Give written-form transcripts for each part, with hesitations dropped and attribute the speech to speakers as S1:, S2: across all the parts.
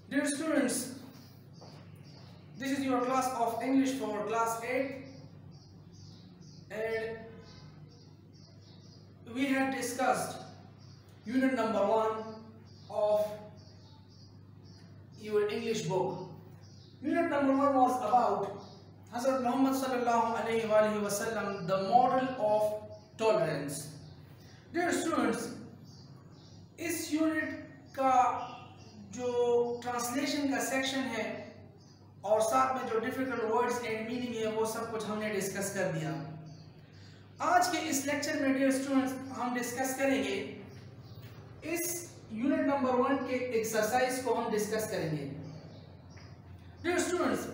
S1: Dear students, this is your class of English for class 8, and we had discussed unit number 1 of your English book. Unit number 1 was about Hazrat Muhammad sallallahu alaihi wasallam, the model of tolerance. Dear students, इस unit का जो translation का section है और साथ में जो difficult words and meaning है वो सब कुछ हमने डिस्कस कर दिया। आज के इस लेक्चर में डियर स्टूडेंट्स हम डिस्कस करेंगे इस यूनिट नंबर 1 के एक्सरसाइज को हम डिस्कस करेंगे। डियर स्टूडेंट्स,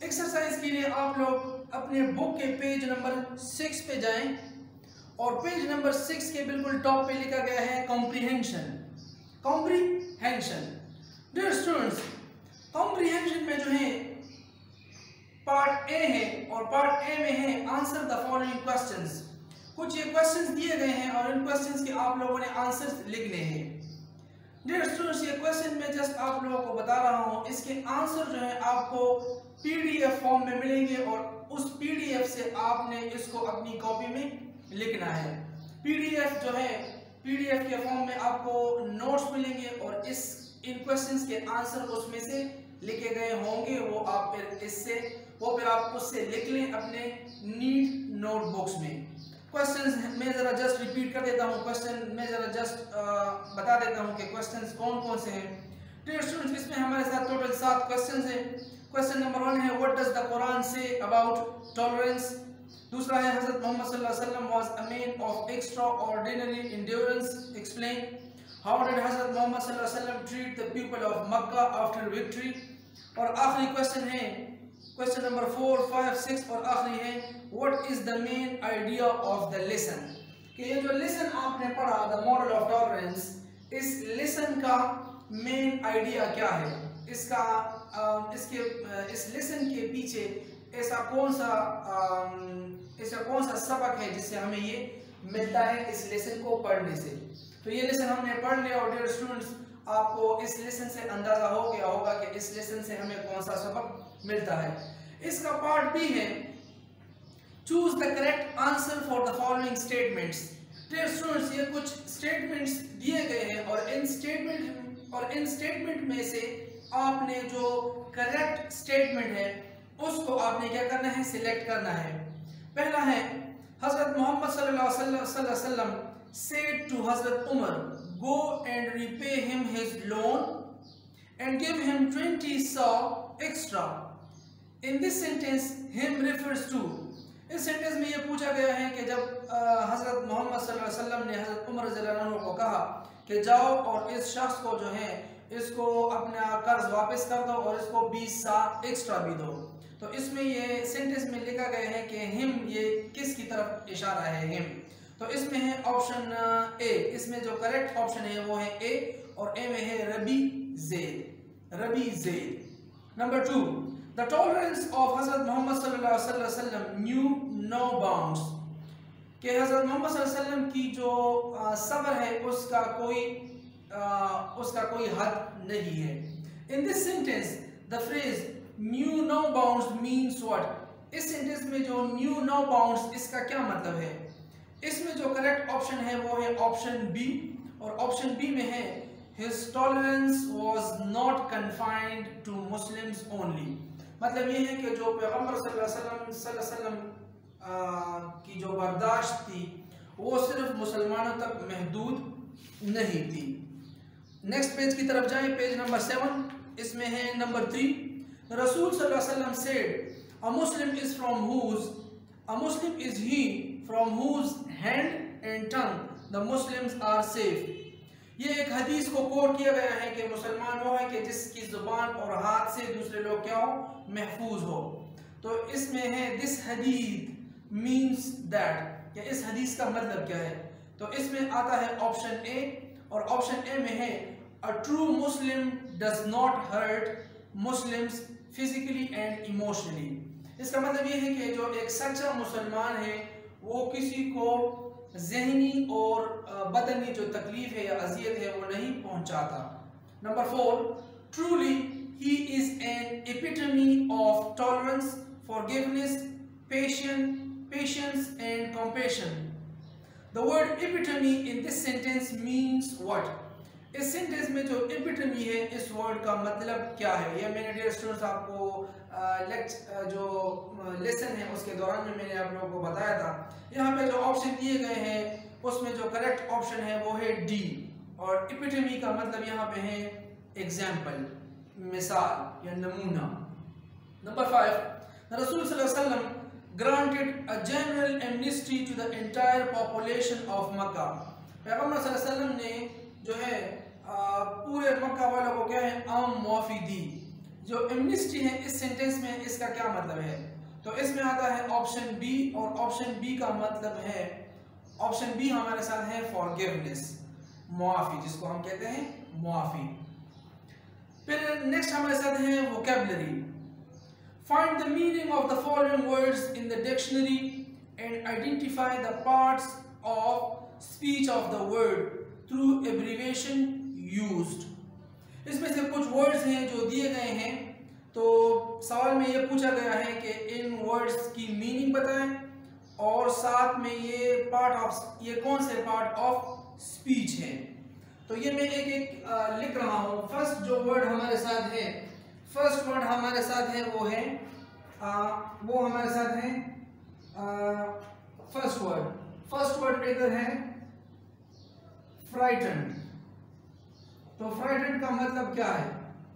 S1: एक्सरसाइज के लिए आप लोग अपने बुक के पेज नंबर 6 पे जाएं और पेज नंबर 6 के बिल्कुल टॉप पे लिखा गया है कॉम्प्रिहेंशन। डियर स्टूडेंट्स, कॉम्प्रिहेंशन में जो है पार्ट ए है और पार्ट ए में है आंसर द फॉलोइंग क्वेश्चंस। कुछ ये क्वेश्चंस दिए गए हैं और इन क्वेश्चंस के आप लोगों ने आंसर्स लिखने हैं। डियर स्टूडेंट्स, ये क्वेश्चन मैं जस्ट आप लोगों को बता रहा हूँ, इसके आंसर जो है आपको पीडीएफ फॉर्म में मिलेंगे और उस पीडीएफ से आपने इसको अपनी कॉपी में लिखना है। पीडीएफ जो है, पीडीएफ के फॉर्म में आपको नोट्स मिलेंगे और इन क्वेश्चंस के आंसर उसमें से लिखे गए होंगे। फिर आप उससे लिख लें अपने नीट नोटबुक्स में। क्वेश्चंस मैं जरा जस्ट रिपीट कर देता हूँ, क्वेश्चन मैं जरा जस्ट बता देता हूँ कि क्वेश्चंस कौन कौन से हैं। डियर स्टूडेंट्स, इसमें हमारे साथ टोटल 7 क्वेश्चंस हैं। क्वेश्चन नंबर 1 है what does the Quran say about tolerance. दूसरा है हज़रत मोहम्मद सल्लल्लाहु अलैहि वसल्लम was a man of extraordinary endurance, explain. How did हज़रत मोहम्मद सल्लल्लाहु अलैहि वसल्लम treat the people of Mecca after victory. और आखिरी क्वेश्चन है क्वेश्चन नंबर 4, 5, 6 और आखिरी है what is the main idea of the lesson. कि ये जो लेसन आपने पढ़ा द मॉडल ऑफ टॉलरेंस, इस लेसन का मेन आइडिया क्या है, इस लेसन के पीछे ऐसा कौन सा सबक है जिससे हमें ये मिलता है इस लेसन को पढ़ने से। तो ये लेसन हमने पढ़ लिया और डियर स्टूडेंट्स, आपको इस लेसन से अंदाजा हो गया होगा कि इस लेसन से हमें कौन सा सबक मिलता है। इसका पार्ट बी है choose the correct answer for the following statements. Dear students, ये कुछ स्टेटमेंट्स दिए गए हैं और इन स्टेटमेंट में से आपने जो करेक्ट स्टेटमेंट है उसको आपने क्या करना है, सिलेक्ट करना है। पहला है हजरत मोहम्मद सल्लल्लाहु अलैहि वसल्लम said to Hazrat Umar, go and repay him his loan and give him 20 saw extra. In this sentence, him refers to, इस सेंटेंस में ये पूछा गया है कि जब हजरत मोहम्मद सल्लल्लाहु अलैहि वसल्लम ने हजरत उमर रज़ियल्लाहु अन्हु को कहा कि जाओ और इस शख्स को जो है इसको अपना कर्ज वापस कर दो और इसको 20 सा एक्स्ट्रा भी दो। तो इसमें ये सेंटेंस में लिखा गया है कि हिम, ये किसकी तरफ इशारा है, हिम। तो इसमें है ऑप्शन ए, इसमें जो करेक्ट ऑप्शन है वो है ए और ए में है रबी ज़ेद। नंबर 2, द टॉलरेंस ऑफ हजरत मोहम्मद सल्लल्लाहु अलैहि वसल्लम न्यू नो बाउंड्स। कि हजरत मोहम्मद सल्लल्लाहु अलैहि वसल्लम की जो सब्र है उसका कोई हद नहीं है। In this sentence the phrase knew no bounds means what. इस सेंटेंस में जो न्यू नो बाउंड्स, इसका क्या मतलब है। इसमें जो करेक्ट ऑप्शन है वो है ऑप्शन बी और ऑप्शन बी में है his tolerance was not confined to Muslims only। मतलब ये है कि जो पैगंबर सल्लल्लाहु अलैहि वसल्लम की जो बर्दाश्त थी वो सिर्फ मुसलमानों तक महदूद नहीं थी। नेक्स्ट पेज की तरफ जाएं, पेज नंबर 7, इसमें है नंबर 3, रसूल सल्लल्लाहु अलैहि वसल्लम said a Muslim is he from whose hand and tongue the Muslims are safe। ये एक हदीस को कोट किया गया है कि मुसलमान वो है कि जिसकी जुबान और हाथ से दूसरे लोग क्या हो, महफूज हो। तो इसमें है दिस हदीस मीन्स दैट, या इस हदीस का मतलब क्या है। तो इसमें आता है ऑप्शन ए और ऑप्शन ए में है a true Muslim does not hurt Muslims physically and emotionally. इसका मतलब ये है कि जो एक सच्चा मुसलमान है वो किसी को ज़हनी और बदनी जो तकलीफ है या अजियत है वो नहीं पहुंचाता। Number 4, Truly, he is an epitome of tolerance, forgiveness, patience and compassion. The word epitome in this sentence means what? इस सेंटेंस में जो epitome है इस वर्ड का मतलब क्या है? ये मैंने डियर स्टूडेंट्स आपको जो लेसन है उसके दौरान में मैंने आप लोगों को बताया था। यहाँ पे जो ऑप्शन दिए गए हैं उसमें जो करेक्ट ऑप्शन है वो है डी, और epitome का मतलब यहाँ पे है एग्जाम्पल, मिसाल या नमूना। Number 5, the Rasul sallallahu alaihi wasallam granted a general amnesty to the entire population of Makkah. पैगंबर सल्लल्लाहु अलैहि वसल्लम ने जो है पूरे मक्का वालों को क्या है आम मुआफी दी। जो एमनिस्टी है इस सेंटेंस में इसका क्या मतलब है? तो इसमें आता है ऑप्शन बी, और ऑप्शन बी का मतलब है, ऑप्शन बी हमारे साथ है फॉरगिवनेस, मुआफी, जिसको हम कहते हैं मुआफी। फिर नेक्स्ट हमारे साथ है vocabulary. Find the meaning of the following words in the dictionary and identify the parts of speech of the word through abbreviation used. इसमें से कुछ वर्ड्स हैं जो दिए गए हैं, तो सवाल में ये पूछा गया है कि इन वर्ड्स की मीनिंग बताएं और साथ में ये कौन से पार्ट ऑफ स्पीच है। तो ये मैं एक एक लिख रहा हूँ। फर्स्ट जो वर्ड हमारे साथ है, फर्स्ट वर्ड हमारे साथ है वो है हमारे साथ है फर्स्ट वर्ड इधर है फ्राइटन्ड। तो फ्राइटन्ड का मतलब क्या है?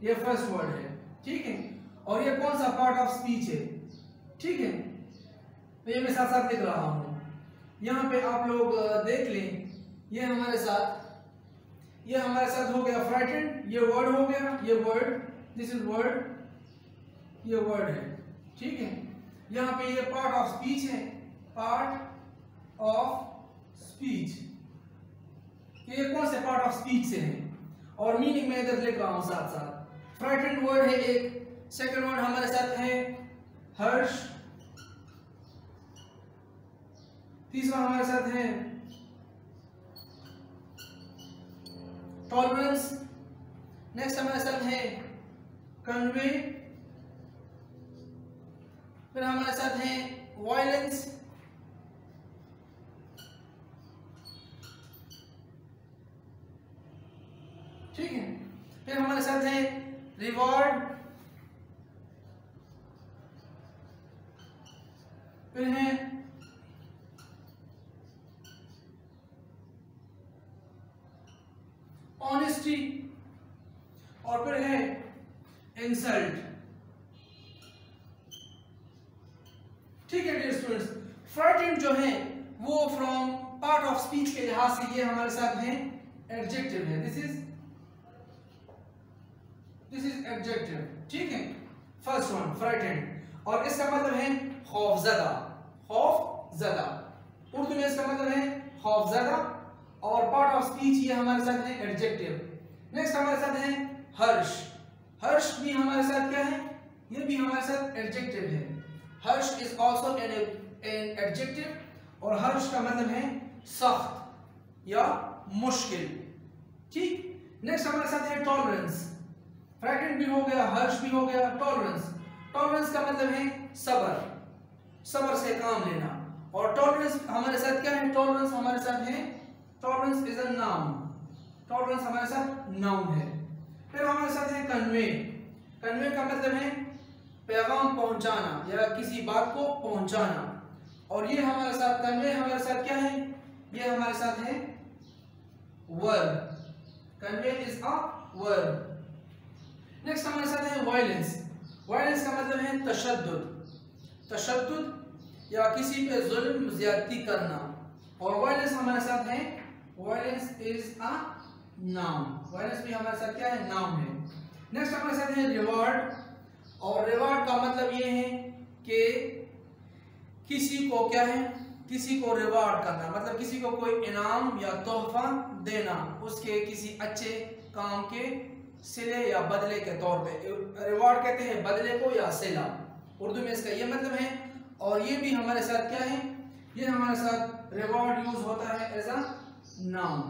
S1: ये फर्स्ट वर्ड है, ठीक है, और ये कौन सा पार्ट ऑफ स्पीच है, ठीक है। तो ये मैं साथ साथ लिख रहा हूँ। यहाँ पे आप लोग देख लें, ये हमारे साथ हो गया फ्राइटन्ड, ये वर्ड हो गया, ये वर्ड, दिस इज वर्ड, ये वर्ड है, ठीक है। यहाँ पे ये पार्ट ऑफ स्पीच है, पार्ट ऑफ स्पीच, ये कौन से पार्ट ऑफ स्पीच से है, और मीनिंग में इधर लिख रहा हूं साथ साथ। फ्राइटन्ड वर्ड है एक, सेकंड वर्ड हमारे साथ है हर्ष, तीसरा हमारे साथ है टॉलरेंस, नेक्स्ट हमारे साथ है कन्वे, फिर हमारे साथ है वायलेंस, ठीक है, फिर हमारे साथ है रिवॉर्ड, फिर है ऑनेस्टी, और फिर है इंसल्ट, ठीक है डियर स्टूडेंट्स। फ्राइटन्ड जो है वो फ्रॉम पार्ट ऑफ स्पीच के लिहाज से ये हमारे साथ है एडजेक्टिव है, दिस इज एडजेक्टिव, ठीक है। फर्स्ट वन फ्राइटन्ड, और इसका मतलब है खौफजदा, खौफजदा, उर्दू में इसका मतलब है खौफजदा, और पार्ट ऑफ स्पीच ये हमारे साथ है एडजेक्टिव। नेक्स्ट हमारे साथ है हर्ष, हर्ष भी हमारे साथ क्या है? ये भी हमारे साथ एडजेक्टिव है। हर्ष इज आल्सो एन एडजेक्टिव, और हर्ष का मतलब है सख्त या मुश्किल, ठीक। नेक्स्ट हमारे साथ है टॉलरेंस, फ्राइटन्ड भी हो गया, हर्ष भी हो गया, टॉलरेंस, टॉलरेंस का मतलब है सब्र, सब्र से काम लेना, और टॉलरेंस हमारे साथ क्या है? टॉलरेंस हमारे साथ है, tolerance is a noun, tolerance हमारे साथ नाउन है। फिर हमारे साथ है कन्वे, कन्वे का मतलब है पैगाम पहुंचाना या किसी बात को पहुंचाना, और ये हमारे साथ कन्वे हमारे साथ क्या है? ये हमारे साथ है verb, convey is a verb. Next हमारे साथ है वायलेंस, वायलेंस का मतलब है तशद्दुद, तशद्दुद या किसी पे जुल्म ज्यादती करना, और वायलेंस हमारे साथ है, violence is a noun, violence भी हमारे साथ क्या है? नाउन है। नेक्स्ट हमारे साथ है रिवॉर्ड, और रिवॉर्ड का मतलब ये है कि किसी को क्या है? किसी को रिवॉर्ड करना, मतलब किसी को कोई इनाम या तोहफा देना उसके किसी अच्छे काम के सिले या बदले के तौर पे। रिवॉर्ड कहते हैं बदले को या सिला, उर्दू में इसका ये मतलब है। और ये भी हमारे साथ क्या है? ये हमारे साथ रिवॉर्ड यूज होता है एज अ नाउन।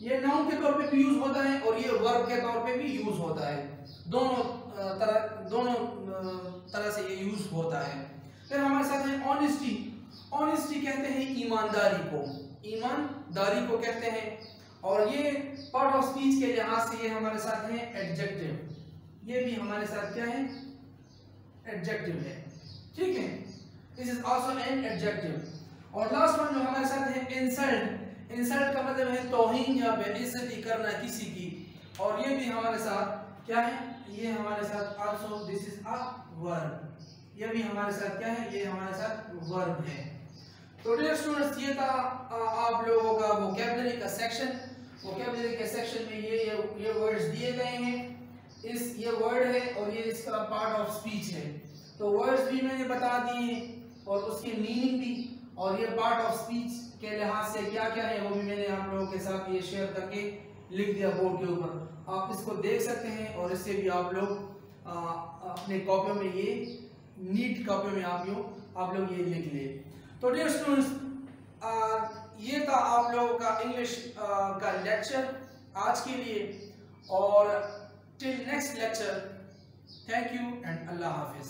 S1: ये नाउन के तौर पे भी यूज होता है और ये वर्ब के तौर पे भी यूज होता है, दोनों तरह से ये यूज होता है। फिर हमारे साथ है ऑनेस्टी। ऑनेस्टी कहते हैं ईमानदारी को कहते हैं, और ये पार्ट ऑफ स्पीच के लिहाज से ये हमारे साथ है एडजेक्टिव। ये भी हमारे साथ क्या है, एडजेक्टिव है, ठीक है, this is also an adjective. और लास्ट वन जो हमारे साथ है इंसल्ट। इंसल्ट का मतलब है तौहीन या बेइज्जती करना किसी की, और ये भी हमारे साथ क्या है, ये हमारे साथ also this is a verb. ये भी हमारे साथ क्या है, ये हमारे साथ वर्ब है। तो डियर स्टूडेंट्स, ये था आप लोगों का वोकैबुलरी का सेक्शन। वोकैबुलरी के सेक्शन में ये वर्ड्स दिए गए हैं, ये वर्ड है और ये इसका पार्ट ऑफ स्पीच है। तो वर्ड्स भी मैंने बता दिए और उसकी मीनिंग भी, और ये पार्ट ऑफ स्पीच के लिहाज से क्या क्या है वो भी मैंने आप लोगों के साथ ये शेयर करके लिख दिया बोर्ड के ऊपर। आप इसको देख सकते हैं और इससे भी आप लोग अपने कॉपियों में, ये नीट कॉपी में आप लोग ये लिख ले। तो डियर स्टूडेंट्स, ये था आप लोगों का इंग्लिश का लेक्चर आज के लिए, और till next lecture, thank you and Allah Hafiz.